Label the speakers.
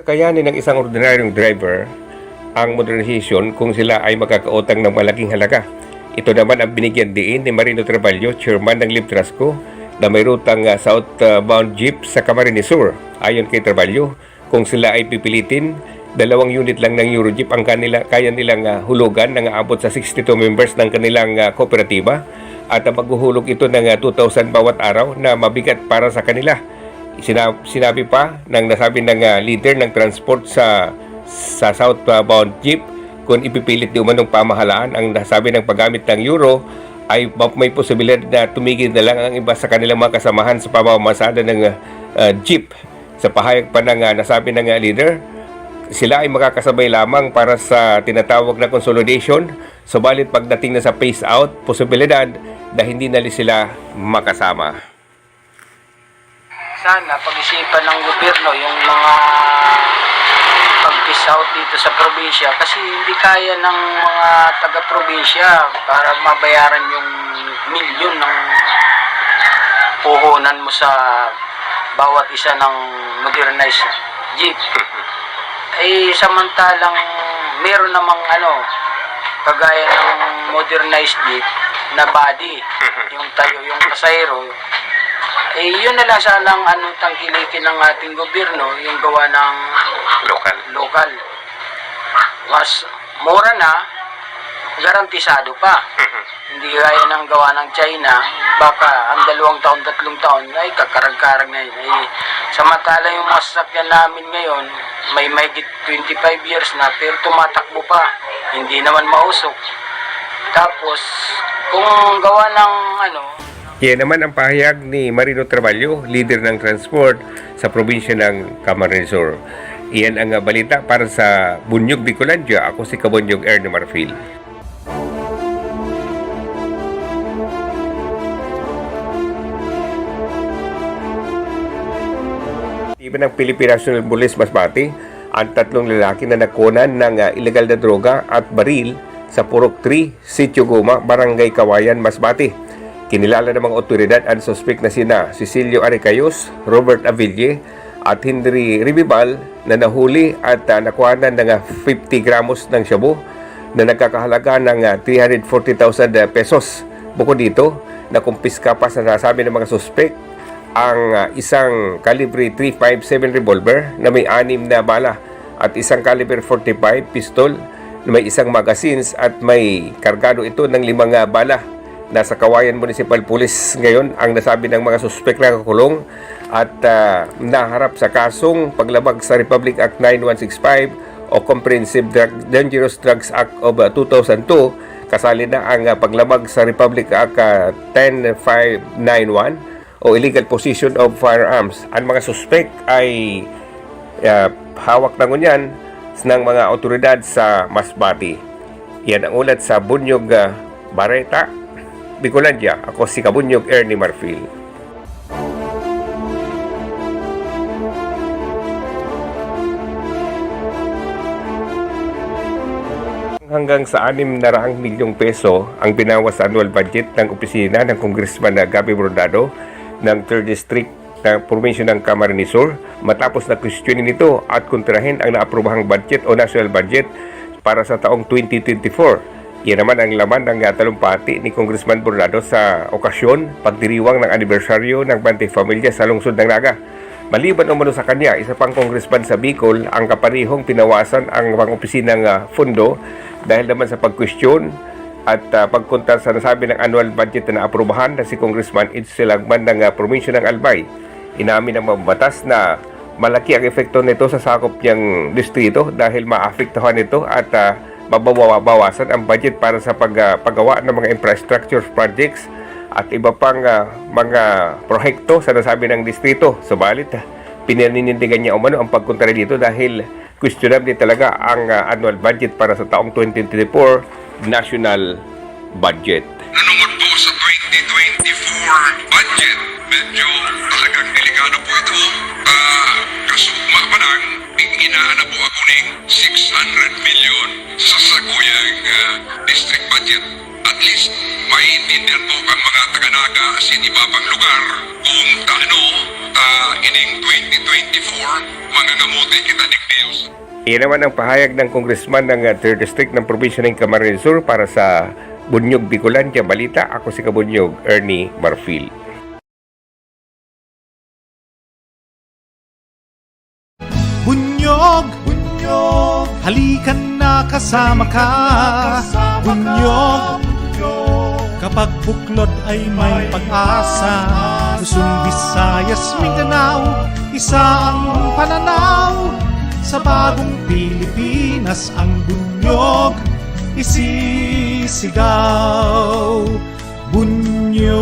Speaker 1: Kakayanin ng isang ordinaryong driver ang modernization kung sila ay magkakautang ng malaking halaga. Ito naman ang binigyan diin ni Marino Traballo, chairman ng Libtrasco, na may rutang southbound jeep sa Camarines Sur. Ayon kay Traballo, kung sila ay pipilitin, 2 unit lang ng Eurojeep ang kaya nilang hulugan nang aabot sa 62 members ng kanilang kooperatiba at maghuhulog ito ng 2,000 bawat araw na mabigat para sa kanila. Sinabi pa ng nasabi ng leader ng transport sa southbound jeep, kung ipipilit di umanong pamahalaan ang nasabi ng paggamit ng euro, ay may posibilidad na tumigil na lang ang iba sa kanilang mga kasamahan sa pamamasada ng jeep. Sa pahayag pa ng nasabi ng leader, sila ay makakasabay lamang para sa tinatawag na consolidation, subalit pagdating na sa phase out, posibilidad na hindi na sila makasama.
Speaker 2: Sana pag-isipan ng gobyerno yung mga pag-phase out dito sa probinsya kasi hindi kaya ng mga taga-probinsya para mabayaran yung milyon ng puhunan mo sa bawat isa ng modernized jeep. Samantalang meron namang kagaya ng modernized jeep na body, yung tayo, yung pasahero. Yun na lang sana ang tangkilikin ng ating gobyerno, yung gawa ng local. Mas mura na, garantisado pa. Hindi gaya ng gawa ng China, baka ang 2 taon, 3 taon, ay kakarag-karag na yun. Samantala yung masasakyan namin ngayon, may mahigit 25 years na, pero tumatakbo pa. Hindi naman mausok. Tapos, kung gawa ng
Speaker 1: Yan naman ang pahayag ni Marino Traballo, leader ng transport sa probinsya ng Camarines Sur. Iyan ang balita para sa Bunyog Bicolandia. Ako si Kabonyog Ernie Marfil. Iba ng Philippine National Police Masbate ang 3 lalaki na nakunan ng ilegal na droga at baril sa Purok 3, Sitio Guma, Barangay Kawayan, Masbate. Kinilala ng mga otoridad ang suspect na sina Cecilio Aricayos, Robert Aville at Henry Ribibal na nahuli at nakuhanan ng 50 gramos ng shabu na nagkakahalaga ng 340,000 pesos. Bukod dito, nakumpiska pa sa nasabi ng mga suspect ang isang calibre .357 revolver na may 6 na bala at isang caliber .45 pistol na may isang magazines at may kargado ito ng 5 bala. Nasa Kawayan Municipal Police ngayon ang nasabi ng mga suspek na kakulong at naharap sa kasong paglabag sa Republic Act 9165 o Comprehensive Dangerous Drugs Act of 2002. Kasali na ang paglabag sa Republic Act 10591 o Illegal Possession of Firearms. Ang mga suspek ay hawak na ngunyan ng mga otoridad sa Masbate. Yan ang ulat sa Bunyog Bareta, Bicolandia. Ako si Kabunyog Ernie Marfil. Hanggang sa 600 milyong peso ang binawas sa annual budget ng opisina ng Congressman Gabby Brodado ng 3rd District ng probinsya ng Camarines Sur matapos na questionin ito at kontrahin ang naaprobahang budget o national budget para sa taong 2024. Yan naman ang laman ng talumpati ni Congressman Brodado sa okasyon pagdiriwang ng anibersaryo ng Bantay Familia sa lungsod ng Naga. Maliban umano sa kanya, isa pang congressman sa Bicol ang kaparihong pinawasan ang mga opisinang fundo dahil naman sa pagkwestiyon at pagkontra sa nasabi ng annual budget na naaprubahan na si Congressman Edsel Agman ng probinsya ng Albay. Inamin ng mabatas na malaki ang epekto nito sa sakop niyang distrito dahil maapektuhan ito at mabawasan ang budget para sa paggawa ng mga infrastructure projects at iba pang mga proyekto sa nasabi ng distrito. Subalit, pinaninindigan niya umano ang pagkontra dito dahil questionable talaga ang annual budget para sa taong 2024 national budget.
Speaker 3: Nanood po sa 2024 budget, medyo talagang delikado po ito. Kasugma pa lang, inaana po ako ng 600 million sa saguyang district budget. At least maintindihan po ang mga taga-Naga sa iba pang lugar kung ining 2024 mga ngamote kita ng Diyos.
Speaker 1: Iyan naman ang pahayag ng congressman ng 3rd District ng probinsya ng Camarines Sur para sa Bunyog, Bicolandia Balita. Ako si Kabunyog, Ernie Marfil.
Speaker 4: Bunyog, bunyog, halikan na kasama ka. Bunyog, kapag buklod ay may pag-asa. Luzon, Visayas, Mindanao, isa ang pananaw. Sa bagong Pilipinas ang bunyog isisigaw. Bunyog,